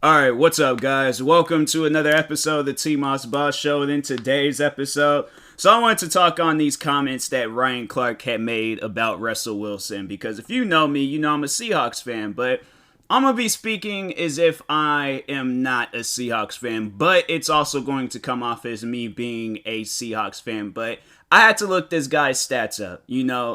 Alright, what's up, guys? Welcome to another episode of the TMossBoss Show. And in today's episode, I wanted to talk on these comments that Ryan Clark had made about Russell Wilson. Because if you know me, you know I'm a Seahawks fan. But I'm going to be speaking as if I am not a Seahawks fan. But it's also going to come off as me being a Seahawks fan. But I had to look this guy's stats up.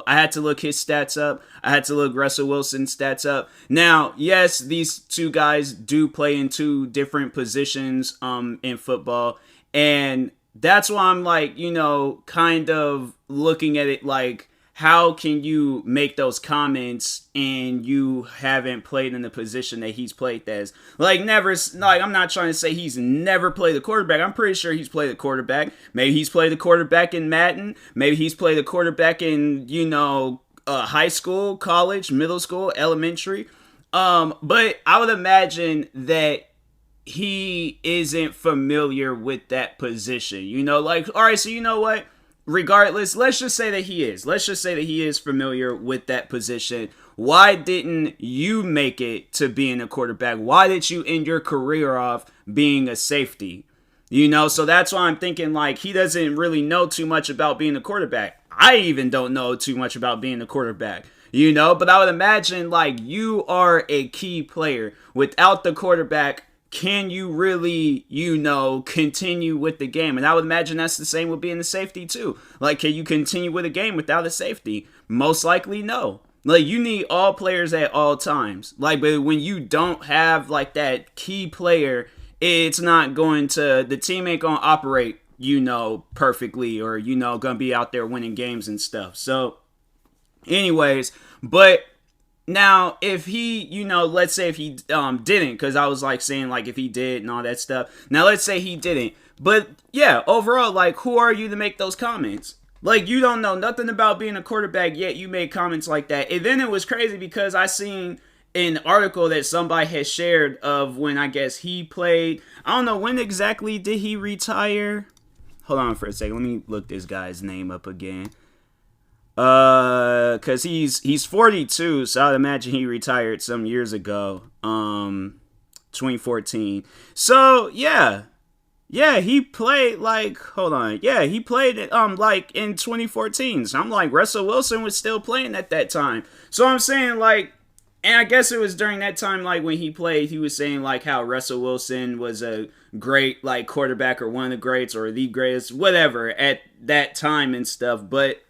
I had to look his stats up. I had to look Russell Wilson's stats up. Now, yes, these two guys do play in two different positions in football. And that's why I'm like, kind of looking at it like, how can you make those comments and you haven't played in the position that he's played as? I'm not trying to say he's never played the quarterback. I'm pretty sure he's played the quarterback. Maybe he's played the quarterback in Madden. Maybe he's played the quarterback in, high school, college, middle school, elementary. But I would imagine that he isn't familiar with that position. All right, so you know what? Regardless, let's just say that he is. Let's just say that he is familiar with that position. Why didn't you make it to being a quarterback? Why did you end your career off being a safety? So that's why I'm thinking he doesn't really know too much about being a quarterback. I even don't know too much about being a quarterback. But I would imagine you are a key player. Without the quarterback, can you really, continue with the game? And I would imagine that's the same with being a safety too. Can you continue with a game without a safety? Most likely no. You need all players at all times. But when you don't have that key player, it's not going to, the team ain't going to operate, perfectly, or, going to be out there winning games and stuff. So anyways, but now, if he, let's say if he didn't, because I was saying if he did and all that stuff. Now, let's say he didn't. But yeah, overall, who are you to make those comments? You don't know nothing about being a quarterback, yet you made comments like that. And then it was crazy because I seen an article that somebody had shared of when I guess he played. I don't know, when exactly did he retire? Hold on for a second. Let me look this guy's name up again. Cause he's 42, so I'd imagine he retired some years ago, 2014. So yeah, he played he played it in 2014. So I'm Russell Wilson was still playing at that time. So I'm saying and I guess it was during that time when he played, he was saying how Russell Wilson was a great quarterback or one of the greats or the greatest, whatever at that time and stuff, but.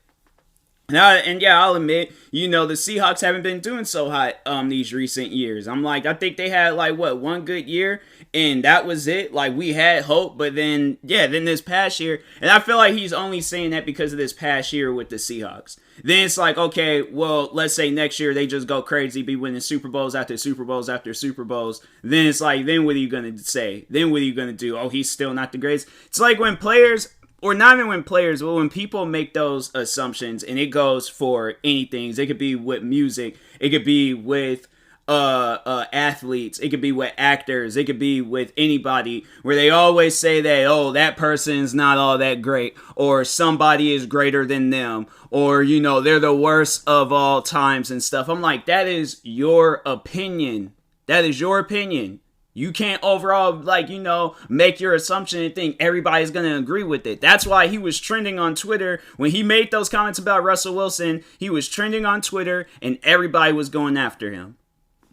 I'll admit, the Seahawks haven't been doing so hot these recent years. I think they had one good year and that was it. We had hope, but then this past year, and I feel he's only saying that because of this past year with the Seahawks. Then it's okay, well, let's say next year they just go crazy, be winning Super Bowls after Super Bowls after Super Bowls. Then it's then what are you going to say? Then what are you going to do? Oh, he's still not the greatest. It's when players... Or not even when players, but when people make those assumptions, and it goes for anything. It could be with music, it could be with athletes, it could be with actors, it could be with anybody, where they always say that, oh, that person's not all that great, or somebody is greater than them, or, they're the worst of all times and stuff. I'm that is your opinion. That is your opinion. You can't overall, make your assumption and think everybody's going to agree with it. That's why he was trending on Twitter. When he made those comments about Russell Wilson, he was trending on Twitter and everybody was going after him.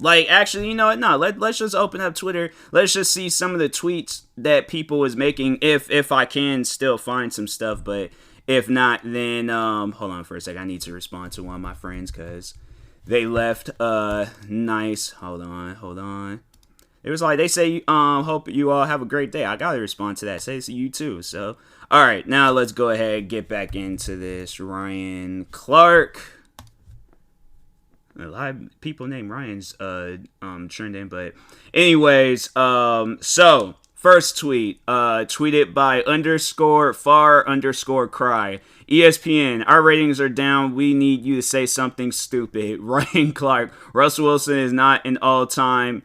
Actually, you know what? No, let's just open up Twitter. Let's just see some of the tweets that people was making, if I can still find some stuff. But if not, then, hold on for a second. I need to respond to one of my friends because they left nice. Hold on. It was they say, hope you all have a great day. I gotta respond to that. Say to you too. So, all right, now let's go ahead and get back into this. Ryan Clark. A lot of people named Ryan's trending, but anyways, so first tweet, tweeted by _far_cry. ESPN, our ratings are down. We need you to say something stupid. Ryan Clark. Russell Wilson is not an all-time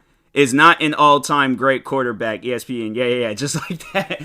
great quarterback. ESPN, yeah, just like that.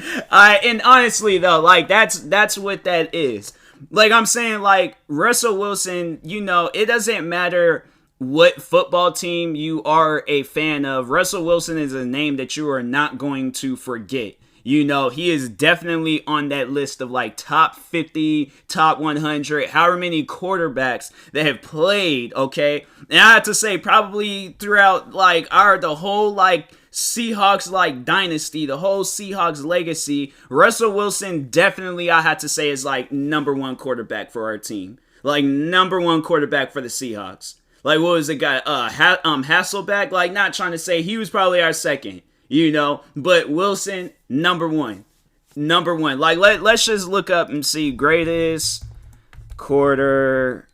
And honestly though, that's what that is. I'm saying, Russell Wilson, it doesn't matter what football team you are a fan of, Russell Wilson is a name that you are not going to forget. You know, he is definitely on that list of like top 50, top 100, however many quarterbacks that have played, okay? And I have to say, probably throughout like the whole like Seahawks like dynasty, the whole Seahawks legacy, Russell Wilson definitely, I have to say, is like number one quarterback for our team. Like number one quarterback for the Seahawks. Like, what was the guy? Hasselbeck? Like, not trying to say he was probably our second, you know, but Wilson, number one. Number one. Like, let's just look up and see greatest quarterback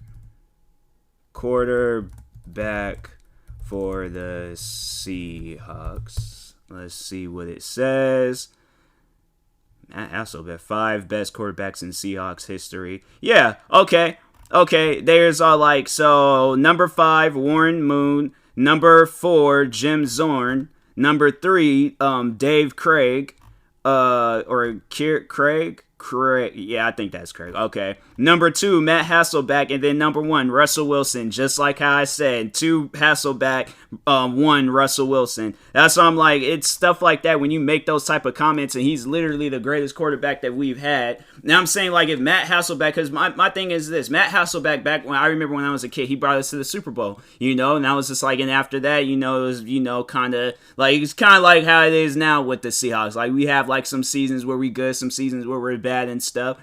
for the Seahawks. Let's see what it says. Matt Hasselbeck, 5 best quarterbacks in Seahawks history. Yeah, okay. Okay, there's so number 5, Warren Moon. Number 4, Jim Zorn. Number 3, Dave Craig. Craig? Yeah, I think that's Craig. Okay. Number 2, Matt Hasselbeck. And then number 1, Russell Wilson. Just like how I said, 2 Hasselbeck, 1 Russell Wilson. That's why I'm like, it's stuff like that when you make those type of comments, and he's literally the greatest quarterback that we've had. Now I'm saying, like, if Matt Hasselbeck, because my thing is this, Matt Hasselbeck, back when I remember when I was a kid, he brought us to the Super Bowl, you know, and I was just like, and after that, you know, it was, you know, kind of like how it is now with the Seahawks. Like, we have like some seasons where we good, some seasons where we're bad and stuff.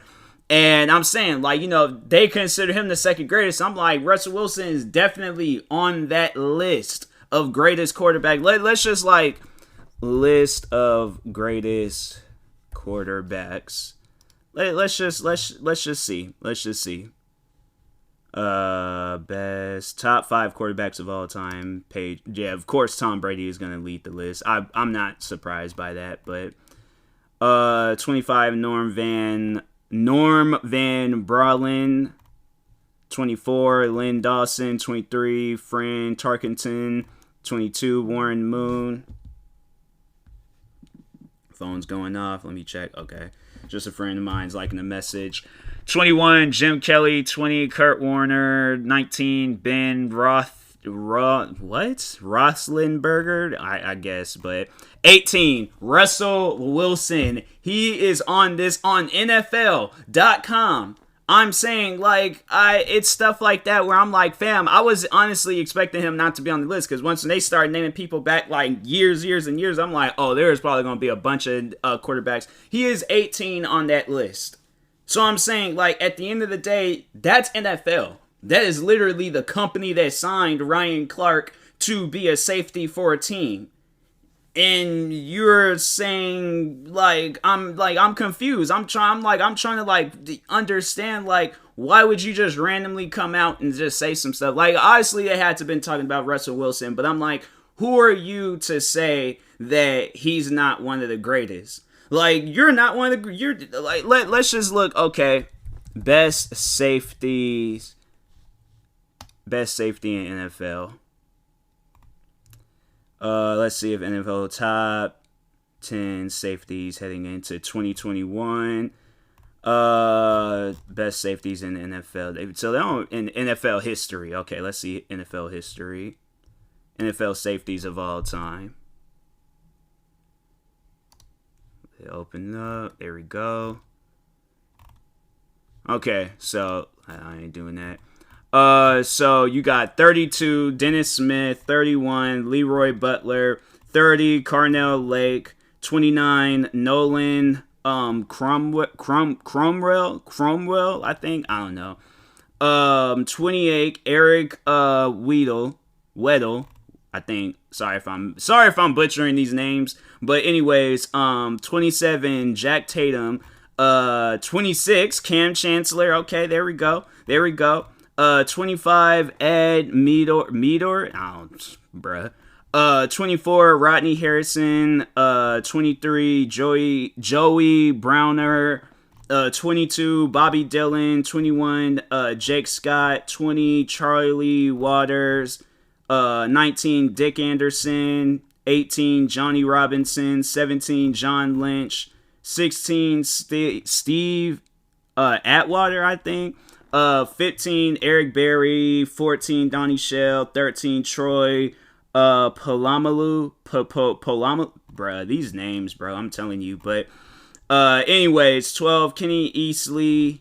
And I'm saying, like, you know, they consider him the second greatest. I'm like, Russell Wilson is definitely on that list of greatest quarterback. Let's just like list of greatest quarterbacks. Let's just see. Best top 5 quarterbacks of all time. Page. Yeah, of course Tom Brady is gonna lead the list. I'm not surprised by that, but 25 Norm Van Brolin. 24 Lynn Dawson. 23 Fran Tarkenton. 22 Warren Moon. Phone's going off. Let me check. Okay. Just a friend of mine's liking the message. 21 Jim Kelly. 20 Kurt Warner. 19 Ben Roethlisberger, I guess, but 18 Russell Wilson. He is on this on NFL.com. I'm saying, like, it's stuff like that where I'm like, fam, I was honestly expecting him not to be on the list, because once they started naming people back like years and years, I'm like, oh, there's probably going to be a bunch of quarterbacks. He is 18 on that list. So I'm saying, like, at the end of the day, that's NFL. That is literally the company that signed Ryan Clark to be a safety for a team. And you're saying, I'm confused. I'm trying to understand, why would you just randomly come out and just say some stuff? Like, obviously they had to have been talking about Russell Wilson, but I'm like, who are you to say that he's not one of the greatest? Like, you're not one of the, let's just look, okay, best safety in NFL. Let's see if NFL top 10 safeties heading into 2021. Best safeties in the NFL. So they're on in NFL history. Okay, let's see NFL history. NFL safeties of all time. They open up. There we go. Okay, so I ain't doing that. So you got 32 Dennis Smith, 31 Leroy Butler, 30 Carnell Lake, 29 Nolan Cromwell, I think, I don't know. 28 Eric Weddle, I think. Sorry if I'm butchering these names, but anyways, 27 Jack Tatum, 26 Cam Chancellor. Okay, there we go. 25 Ed Meador. Oh, bruh. 24 Rodney Harrison. 23 Joey Browner. 22 Bobby Dillon. 21 Jake Scott. 20 Charlie Waters. 19 Dick Anderson. 18 Johnny Robinson. 17 John Lynch. 16 Steve Atwater, I think. 15 Eric Berry, 14 Donnie Shell, 13 Troy Polamalu, bruh, these names, bro, I'm telling you. But anyways, 12 Kenny Easley,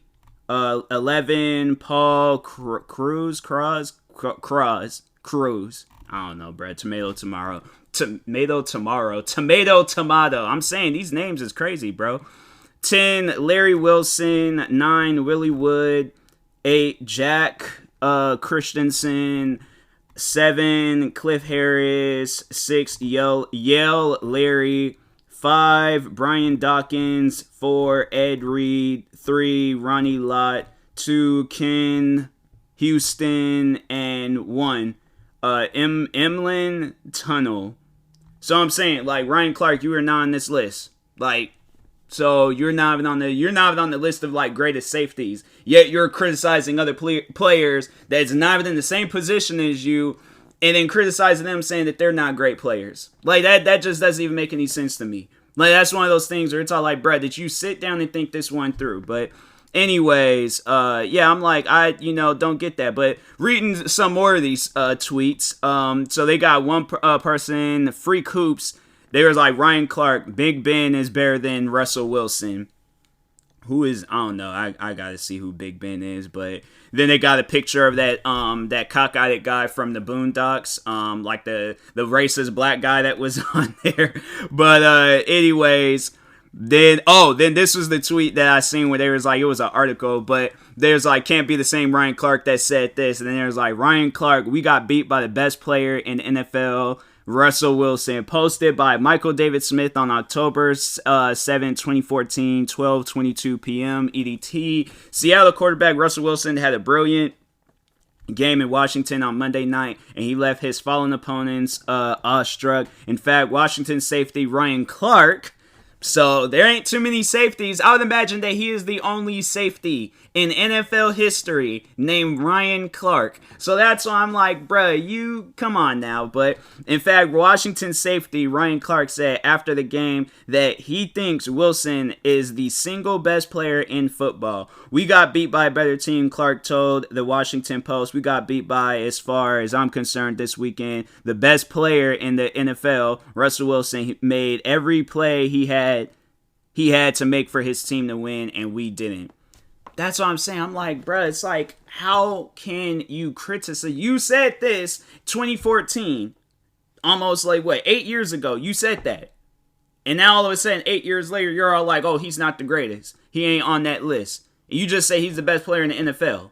11 Paul Cruz. I don't know, bro. Tomato. I'm saying these names is crazy, bro. 10 Larry Wilson, 9 Willie Wood, 8 Jack Christensen, 7 Cliff Harris, 6 Yale Larry, 5 Brian Dawkins, 4 Ed Reed, 3 Ronnie Lott, 2 Ken Houston, and 1 Emlyn Tunnel. So I'm saying, like, Ryan Clark, you are not on this list. Like, so you're not even on the list of like greatest safeties. Yet you're criticizing other players that's not even in the same position as you, and then criticizing them, saying that they're not great players. Like that just doesn't even make any sense to me. Like that's one of those things where it's all like, bruh, did you sit down and think this one through? But anyways, yeah, I'm like, I don't get that. But reading some more of these tweets, so they got one person, Freak Hoops. They was like, Ryan Clark, Big Ben is better than Russell Wilson. Who is, I don't know, I gotta see who Big Ben is. But then they got a picture of that cockeyed guy from the Boondocks, like the racist black guy that was on there. But anyways, then this was the tweet that I seen where there was like, it was an article, but there's like, can't be the same Ryan Clark that said this. And then there's like, Ryan Clark, we got beat by the best player in the NFL, Russell Wilson. Posted by Michael David Smith on October 7, 2014, 12:22 p.m. EDT. Seattle quarterback Russell Wilson had a brilliant game in Washington on Monday night, and he left his fallen opponents awestruck. In fact, Washington safety Ryan Clark, so there ain't too many safeties. I would imagine that he is the only safety in NFL history named Ryan Clark. So that's why I'm like, bruh, you come on now. But in fact, Washington safety Ryan Clark said after the game that he thinks Wilson is the single best player in football. We got beat by a better team, Clark told the Washington Post. We got beat by, as far as I'm concerned this weekend, the best player in the NFL, Russell Wilson. He made every play he had to make for his team to win, and we didn't. That's what I'm saying. I'm like, bruh, it's like, how can you criticize? You said this 2014, almost like, 8 years ago, you said that. And now all of a sudden, 8 years later, you're all like, oh, he's not the greatest. He ain't on that list. And you just say he's the best player in the NFL.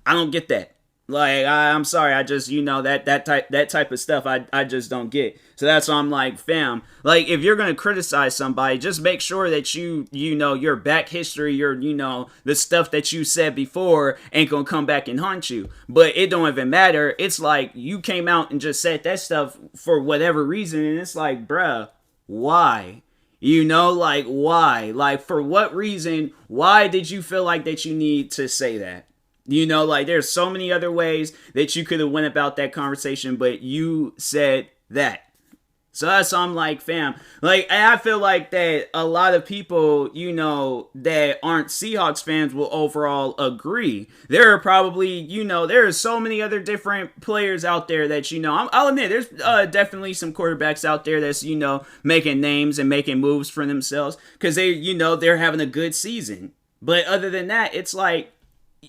I don't get that. Like, I'm sorry, I just, that type of stuff, I just don't get. So that's why I'm like, fam, like, if you're going to criticize somebody, just make sure that your back history, the stuff that you said before ain't going to come back and haunt you. But it don't even matter. It's like, you came out and just said that stuff for whatever reason, and it's like, bruh, why? Like, why? Like, for what reason? Why did you feel like that you need to say that? Like, there's so many other ways that you could have went about that conversation, but you said that. So that's why I'm like, fam. Like, I feel like that a lot of people, that aren't Seahawks fans will overall agree. There are probably, there are so many other different players out there that, I'll admit, there's definitely some quarterbacks out there that's, making names and making moves for themselves because they're having a good season. But other than that, it's like,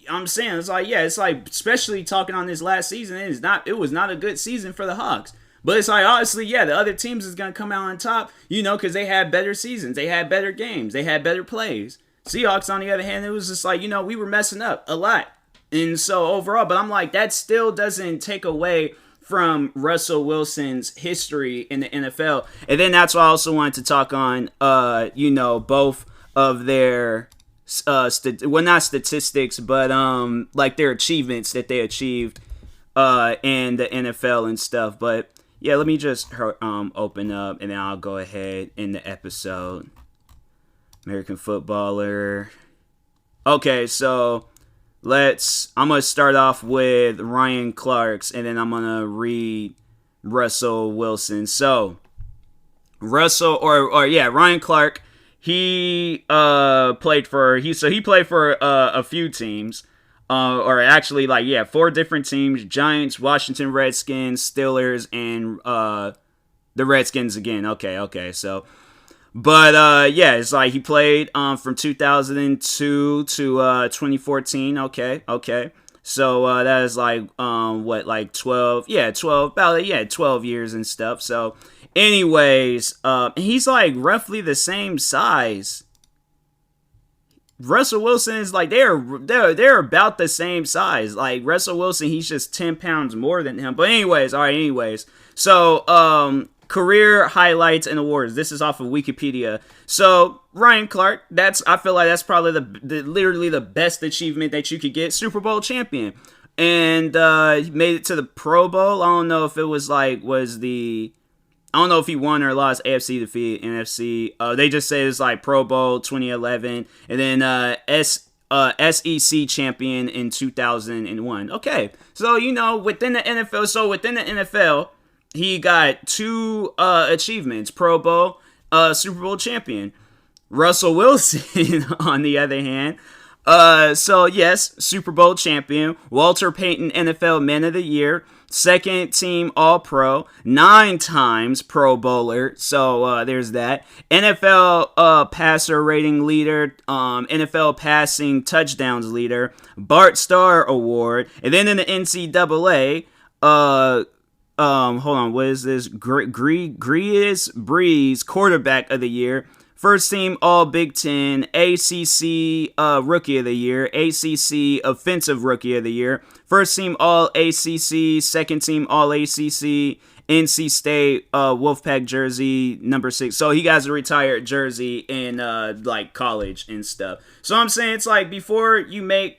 I'm saying, it's like, especially talking on this last season, it was not a good season for the Hawks. But it's like, honestly, yeah, the other teams is going to come out on top, because they had better seasons. They had better games. They had better plays. Seahawks, on the other hand, it was just like, we were messing up a lot. And so overall, but I'm like, that still doesn't take away from Russell Wilson's history in the NFL. And then that's why I also wanted to talk on, both of their not statistics, but like their achievements that they achieved in the NFL and stuff. But yeah, let me just open up and then I'll go ahead in the episode. American footballer. Okay, so I'm gonna start off with Ryan Clark's and then I'm gonna read Russell Wilson. So Ryan Clark. He played for a few teams. or actually, like, yeah, 4 different teams: Giants, Washington Redskins, Steelers, and the Redskins again. Okay. So, but yeah, it's like he played from 2002 to 2014. Okay. So that is like what, like 12? Yeah, 12. About 12 years and stuff. So, anyways, he's like roughly the same size. Russell Wilson is like they're about the same size. Like Russell Wilson, he's just 10 pounds more than him. But anyways, all right. Anyways, so career highlights and awards. This is off of Wikipedia. So Ryan Clark, I feel like that's probably the literally the best achievement that you could get. Super Bowl champion, and he made it to the Pro Bowl. I don't know if it was like I don't know if he won or lost. AFC defeat NFC. They just say it's like Pro Bowl 2011, and then SEC champion in 2001. Okay, so within the NFL, he got 2 achievements: Pro Bowl, Super Bowl champion. Russell Wilson, on the other hand, so yes, Super Bowl champion, Walter Payton NFL Man of the Year, 2nd team All-Pro, 9 times Pro Bowler, so there's that. NFL passer rating leader, NFL passing touchdowns leader, Bart Starr Award, and then in the NCAA, hold on, what is this? Grease Breeze Quarterback of the Year, 1st team All Big Ten, ACC Rookie of the Year, ACC Offensive Rookie of the Year, 1st team All ACC, 2nd team All ACC, NC State Wolfpack jersey number 6. So he got a retired jersey in like college and stuff. So I'm saying it's like before you make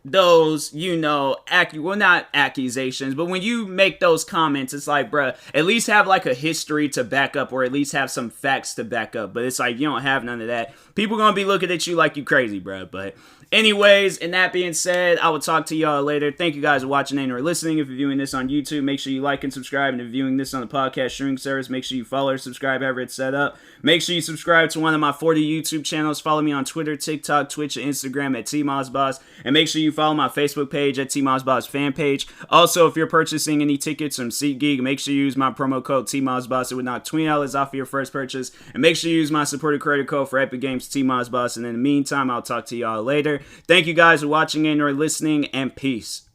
those, not accusations, but when you make those comments, it's like, bruh, at least have like a history to back up, or at least have some facts to back up. But it's like, you don't have none of that. People gonna be looking at you like you crazy, bruh. But anyways, and that being said, I will talk to y'all later. Thank you guys for watching and or listening. If you're viewing this on YouTube, make sure you like and subscribe. And if you're viewing this on the podcast streaming service, make sure you follow or subscribe however it's set up. Make sure you subscribe to one of my 40 YouTube channels. Follow me on Twitter, TikTok, Twitch, and Instagram at TMossBoss. And make sure you follow my Facebook page at TMossBoss fan page. Also, if you're purchasing any tickets from SeatGeek, make sure you use my promo code TMossBoss. It would knock $20 off of your first purchase. And make sure you use my supported credit code for Epic Games TMossBoss. And in the meantime, I'll talk to y'all later. Thank you guys for watching and or listening, and peace.